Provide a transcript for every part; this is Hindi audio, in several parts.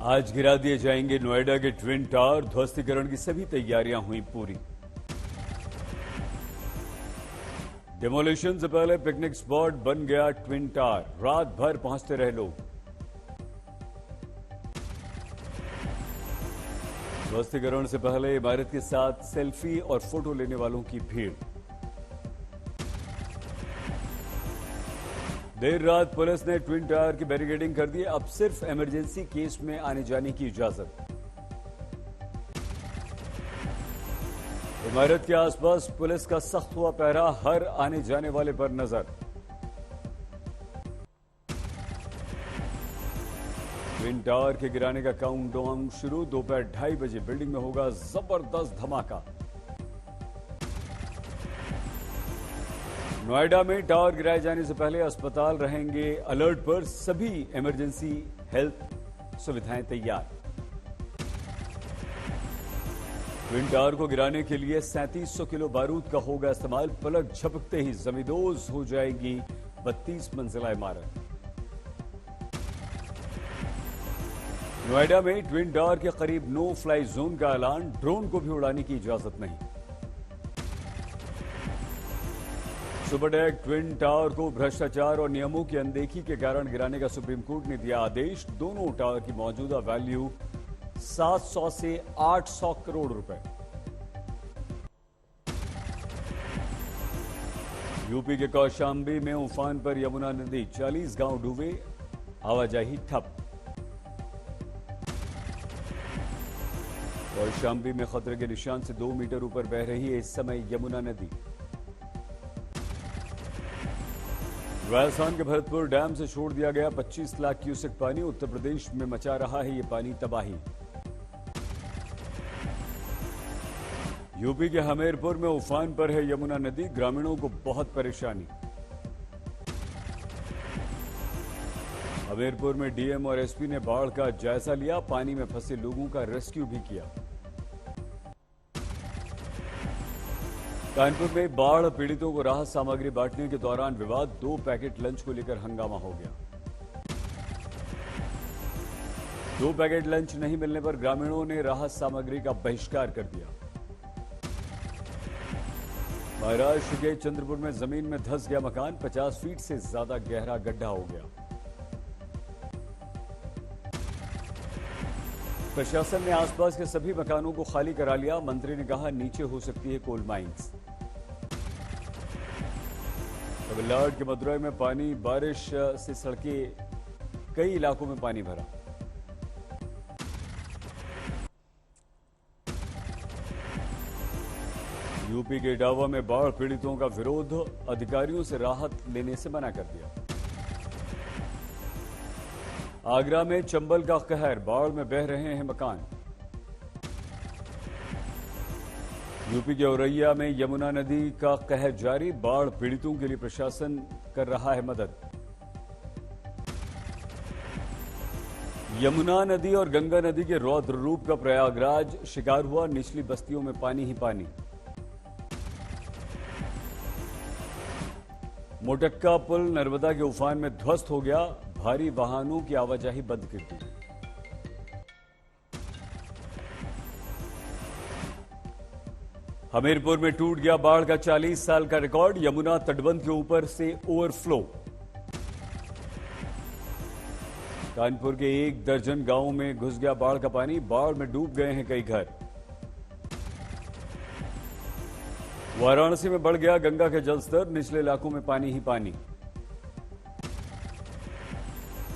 आज गिरा दिए जाएंगे नोएडा के ट्विन टावर। ध्वस्तीकरण की सभी तैयारियां हुई पूरी। डिमोलिशन से पहले पिकनिक स्पॉट बन गया ट्विन टावर। रात भर पहुंचते रहे लोग। ध्वस्तीकरण से पहले इमारत के साथ सेल्फी और फोटो लेने वालों की भीड़। देर रात पुलिस ने ट्विन टावर की बैरिकेडिंग कर दी। अब सिर्फ इमरजेंसी केस में आने जाने की इजाजत। इमारत के आसपास पुलिस का सख्त हुआ पहरा, हर आने जाने वाले पर नजर। ट्विन टावर के गिराने का काउंटडाउन शुरू। दोपहर 2:30 बजे बिल्डिंग में होगा जबरदस्त धमाका। नोएडा में टावर गिराए जाने से पहले अस्पताल रहेंगे अलर्ट पर। सभी इमरजेंसी हेल्थ सुविधाएं तैयार। ट्विन टावर को गिराने के लिए 3700 किलो बारूद का होगा इस्तेमाल। पलक झपकते ही जमींदोज हो जाएगी 32 मंजिला इमारत। नोएडा में ट्विन टावर के करीब नो फ्लाई जोन का ऐलान। ड्रोन को भी उड़ाने की इजाजत नहीं। सुपरडेक ट्विन टावर को भ्रष्टाचार और नियमों की अनदेखी के कारण गिराने का सुप्रीम कोर्ट ने दिया आदेश। दोनों टावर की मौजूदा वैल्यू 700 से 800 करोड़ रुपए। यूपी के कौशाम्बी में उफान पर यमुना नदी। 40 गांव डूबे, आवाजाही ठप। कौशाम्बी में खतरे के निशान से 2 मीटर ऊपर बह रही है इस समय यमुना नदी। राजस्थान के भरतपुर डैम से छोड़ दिया गया 25 लाख क्यूसेक पानी। उत्तर प्रदेश में मचा रहा है ये पानी तबाही। यूपी के हमीरपुर में उफान पर है यमुना नदी। ग्रामीणों को बहुत परेशानी। हमीरपुर में डीएम और एसपी ने बाढ़ का जायजा लिया। पानी में फंसे लोगों का रेस्क्यू भी किया। कानपुर में बाढ़ पीड़ितों को राहत सामग्री बांटने के दौरान विवाद। 2 पैकेट लंच को लेकर हंगामा हो गया। 2 पैकेट लंच नहीं मिलने पर ग्रामीणों ने राहत सामग्री का बहिष्कार कर दिया। महाराष्ट्र के चंद्रपुर में जमीन में धंस गया मकान। 50 फीट से ज्यादा गहरा गड्ढा हो गया। प्रशासन ने आसपास के सभी मकानों को खाली करा लिया। मंत्री ने कहा नीचे हो सकती है कोल माइंस। तमिलनाडु के मदुरई में पानी। बारिश से सड़कें कई इलाकों में पानी भरा। यूपी के इटावा में बाढ़ पीड़ितों का विरोध। अधिकारियों से राहत लेने से मना कर दिया। आगरा में चंबल का कहर। बाढ़ में बह रहे हैं मकान। यूपी के औरैया में यमुना नदी का कहर जारी। बाढ़ पीड़ितों के लिए प्रशासन कर रहा है मदद। यमुना नदी और गंगा नदी के रौद्र रूप का प्रयागराज शिकार हुआ। निचली बस्तियों में पानी ही पानी। मोटक्का पुल नर्मदा के उफान में ध्वस्त हो गया। भारी वाहनों की आवाजाही बंद कर दी। हमीरपुर में टूट गया बाढ़ का 40 साल का रिकॉर्ड। यमुना तटबंध के ऊपर से ओवरफ्लो। कानपुर के 1 दर्जन गांवों में घुस गया बाढ़ का पानी। बाढ़ में डूब गए हैं कई घर। वाराणसी में बढ़ गया गंगा का जलस्तर। निचले इलाकों में पानी ही पानी।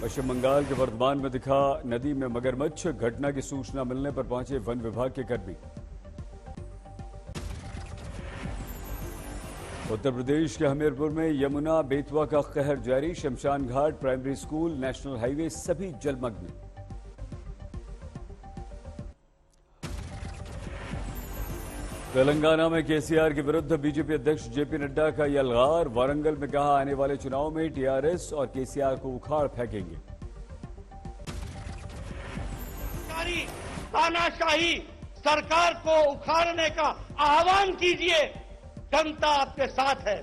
पश्चिम बंगाल के वर्धमान में दिखा नदी में मगरमच्छ। घटना की सूचना मिलने पर पहुंचे वन विभाग के कर्मी। उत्तर प्रदेश के हमीरपुर में यमुना बेतवा का कहर जारी। शमशान घाट, प्राइमरी स्कूल, नेशनल हाईवे सभी जलमग्न। तेलंगाना में केसीआर के विरुद्ध बीजेपी अध्यक्ष जेपी नड्डा का यलगार। वारंगल में कहा आने वाले चुनाव में टीआरएस और केसीआर को उखाड़ फेंकेंगे। तानाशाही सरकार को उखाड़ने का आह्वान कीजिए। जनता आपके साथ है।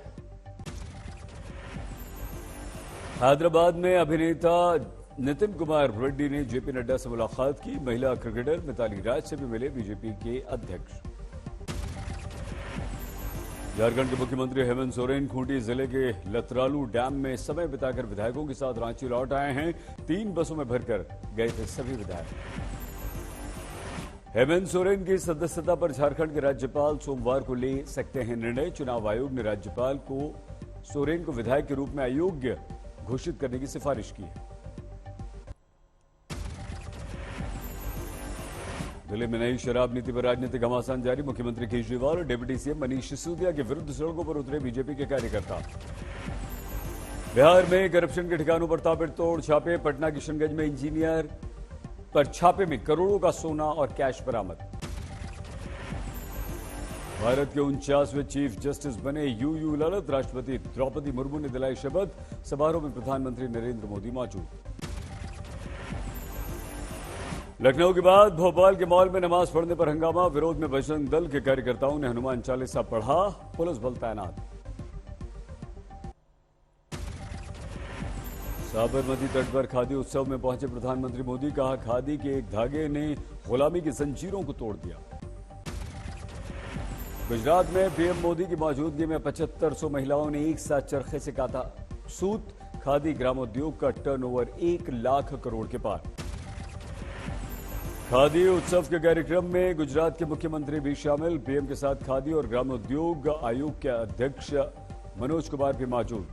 हैदराबाद में अभिनेता नितिन कुमार रेड्डी ने जेपी नड्डा से मुलाकात की। महिला क्रिकेटर मिताली राज से भी मिले बीजेपी के अध्यक्ष। झारखंड के मुख्यमंत्री हेमंत सोरेन खूंटी जिले के लतरालू डैम में समय बिताकर विधायकों के साथ रांची लौट आए हैं। 3 बसों में भरकर गए थे सभी विधायक। हेमंत सोरेन की सदस्यता पर झारखंड के राज्यपाल सोमवार को ले सकते हैं निर्णय। चुनाव आयोग ने राज्यपाल को सोरेन को विधायक के रूप में अयोग्य घोषित करने की सिफारिश की है। दिल्ली में नई शराब नीति पर राजनीतिक घमासान जारी। मुख्यमंत्री केजरीवाल और डिप्टी सीएम मनीष सिसोदिया के विरुद्ध सड़कों पर उतरे बीजेपी के कार्यकर्ता। बिहार में करप्शन के ठिकानों पर ताबड़तोड़ छापे। पटना किशनगंज में इंजीनियर पर छापे में करोड़ों का सोना और कैश बरामद। भारत के 49वें चीफ जस्टिस बने यूयू ललित। राष्ट्रपति द्रौपदी मुर्मू ने दिलाई शपथ। समारोह में प्रधानमंत्री नरेंद्र मोदी मौजूद। लखनऊ के बाद भोपाल के मॉल में नमाज पढ़ने पर हंगामा। विरोध में बजरंग दल के कार्यकर्ताओं ने हनुमान चालीसा पढ़ा। पुलिस बल तैनात। साबरमती तट पर खादी उत्सव में पहुंचे प्रधानमंत्री मोदी। कहा, खादी के एक धागे ने गुलामी की जंजीरों को तोड़ दिया। गुजरात में पीएम मोदी की मौजूदगी में 7500 महिलाओं ने एक साथ चरखे से काता सूत। खादी ग्रामोद्योग का टर्नओवर 1 लाख करोड़ के पार। खादी उत्सव के कार्यक्रम में गुजरात के मुख्यमंत्री भी शामिल। पीएम के साथ खादी और ग्रामोद्योग आयोग के अध्यक्ष मनोज कुमार भी मौजूद।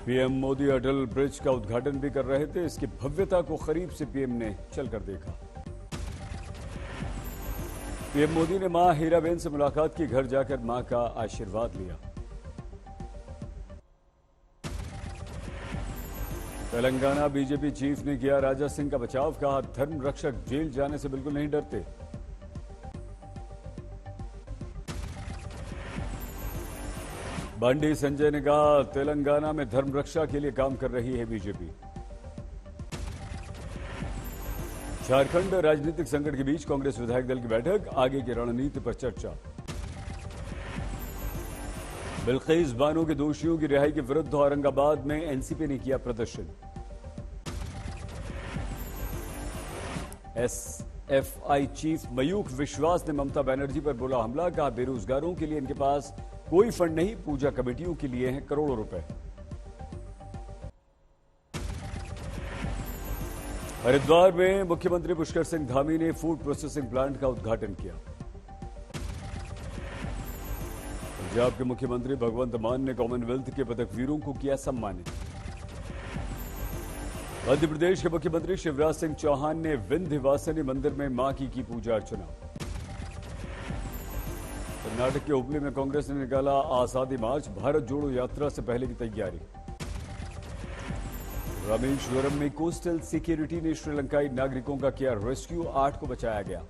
पीएम मोदी अटल ब्रिज का उद्घाटन भी कर रहे थे। इसकी भव्यता को करीब से पीएम ने चलकर देखा। पीएम मोदी ने मां हीराबेन से मुलाकात की। घर जाकर मां का आशीर्वाद लिया। तेलंगाना बीजेपी चीफ ने किया राजा सिंह का बचाव। कहा, धर्म रक्षक जेल जाने से बिल्कुल नहीं डरते। बंडी संजय ने कहा, तेलंगाना में धर्म रक्षा के लिए काम कर रही है बीजेपी। झारखंड राजनीतिक संकट के बीच कांग्रेस विधायक दल की बैठक। आगे की रणनीति पर चर्चा। बिल्किस बानो के दोषियों की रिहाई के विरुद्ध औरंगाबाद में एनसीपी ने किया प्रदर्शन। एसएफआई चीफ मयूख विश्वास ने ममता बनर्जी पर बोला हमला। कहा, बेरोजगारों के लिए इनके पास कोई फंड नहीं, पूजा कमेटियों के लिए हैं करोड़ों रुपए। हरिद्वार में मुख्यमंत्री पुष्कर सिंह धामी ने फूड प्रोसेसिंग प्लांट का उद्घाटन किया। पंजाब के मुख्यमंत्री भगवंत मान ने कॉमनवेल्थ के पदक वीरों को किया सम्मानित। मध्य प्रदेश के मुख्यमंत्री शिवराज सिंह चौहान ने विंध्यवासिनी मंदिर में मां की पूजा अर्चना। कर्नाटक के हुबली में कांग्रेस ने निकाला आजादी मार्च। भारत जोड़ो यात्रा से पहले की तैयारी। रामेश्वरम में कोस्टल सिक्योरिटी ने श्रीलंकाई नागरिकों का किया रेस्क्यू। 8 को बचाया गया।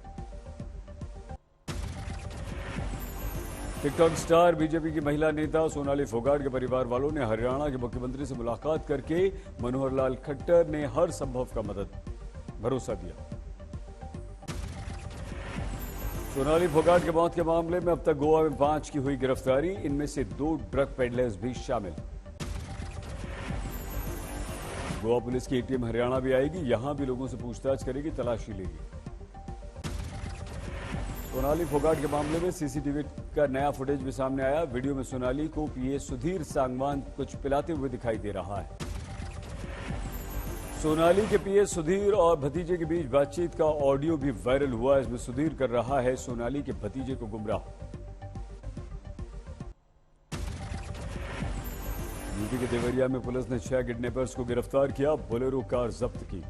टिकटॉक स्टार बीजेपी की महिला नेता सोनाली फोगाट के परिवार वालों ने हरियाणा के मुख्यमंत्री से मुलाकात करके मनोहर लाल खट्टर ने हर संभव का मदद भरोसा दिया। सोनाली फोगाट के मौत के मामले में अब तक गोवा में 5 की हुई गिरफ्तारी। इनमें से 2 ड्रग पेडलर्स भी शामिल। गोवा पुलिस की एक टीम हरियाणा भी आएगी। यहां भी लोगों से पूछताछ करेगी, तलाशी लेगी। सोनाली फोगाट के मामले में सीसीटीवी का नया फुटेज भी सामने आया। वीडियो में सोनाली को पीए सुधीर सांगवान कुछ पिलाते हुए दिखाई दे रहा है। सोनाली के पीए सुधीर और भतीजे के बीच बातचीत का ऑडियो भी वायरल हुआ। इसमें सुधीर कर रहा है सोनाली के भतीजे को गुमराह। यूपी के देवरिया में पुलिस ने 6 किडनैपर्स को गिरफ्तार किया। बोलेरो कार जब्त की।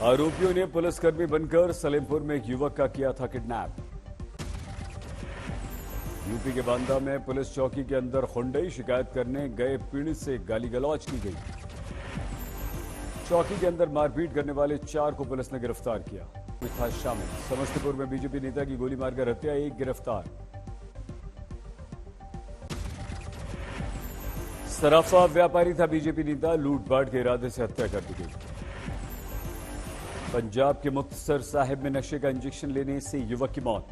आरोपियों ने पुलिसकर्मी बनकर सलेमपुर में एक युवक का किया था किडनैप। यूपी के बांदा में पुलिस चौकी के अंदर हुंडई शिकायत करने गए पीड़ित से गाली गलौज की गई। चौकी के अंदर मारपीट करने वाले 4 को पुलिस ने गिरफ्तार किया। था शामिल। समस्तीपुर में बीजेपी नेता की गोली मारकर हत्या, 1 गिरफ्तार। सराफा व्यापारी था बीजेपी नेता, लूटपाट के इरादे से हत्या कर दी गई। पंजाब के मुक्तसर साहिब में नशे का इंजेक्शन लेने से युवक की मौत।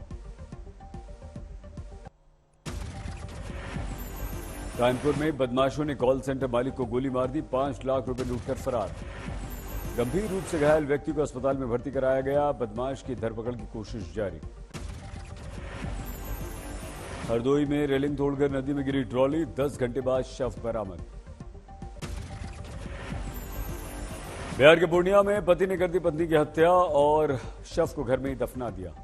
कानपुर में बदमाशों ने कॉल सेंटर मालिक को गोली मार दी, 5 लाख रुपए लूटकर फरार। गंभीर रूप से घायल व्यक्ति को अस्पताल में भर्ती कराया गया, बदमाश की धरपकड़ की कोशिश जारी। हरदोई में रेलिंग तोड़कर नदी में गिरी ट्रॉली, 10 घंटे बाद शव बरामद। बिहार के पूर्णिया में पति ने कर दी पत्नी की हत्या और शव को घर में ही दफना दिया।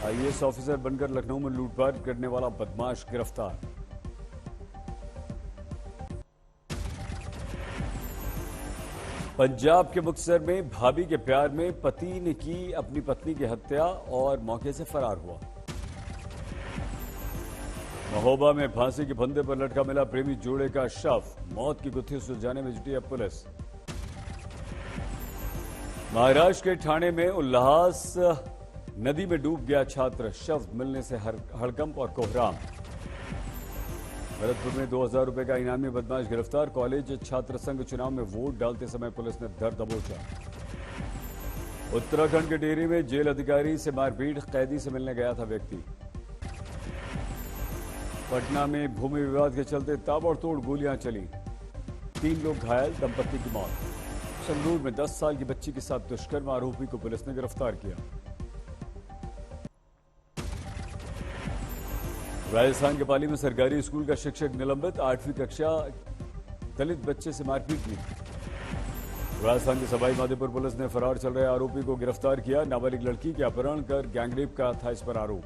आईएएस ऑफिसर बनकर लखनऊ में लूटपाट करने वाला बदमाश गिरफ्तार। पंजाब के मुक्तसर में भाभी के प्यार में पति ने की अपनी पत्नी की हत्या और मौके से फरार हुआ। महोबा में फांसी के फंदे पर लटका मिला प्रेमी जोड़े का शव, मौत की गुत्थी सुलझाने में जुटी है पुलिस। महाराष्ट्र के ठाणे में उल्लास नदी में डूब गया छात्र, शव मिलने से हड़कंप और कोहराम। भरतपुर में 2000 रुपए का इनामी बदमाश गिरफ्तार, कॉलेज छात्र संघ चुनाव में वोट डालते समय पुलिस ने धर दबोचा। उत्तराखंड के टिहरी में जेल अधिकारी से मारपीट, कैदी से मिलने गया था व्यक्ति। पटना में भूमि विवाद के चलते ताबड़तोड़ गोलियां चली, 3 लोग घायल, दंपति की मौत। संगरूर में 10 साल की बच्ची के साथ दुष्कर्म आरोपी को पुलिस ने गिरफ्तार किया। राजस्थान के पाली में सरकारी स्कूल का शिक्षक निलंबित, 8वीं कक्षा दलित बच्चे से मारपीट की। राजस्थान के सवाई माधोपुर पुलिस ने फरार चल रहे आरोपी को गिरफ्तार किया, नाबालिग लड़की के अपहरण कर गैंगरेप का था इस पर आरोप।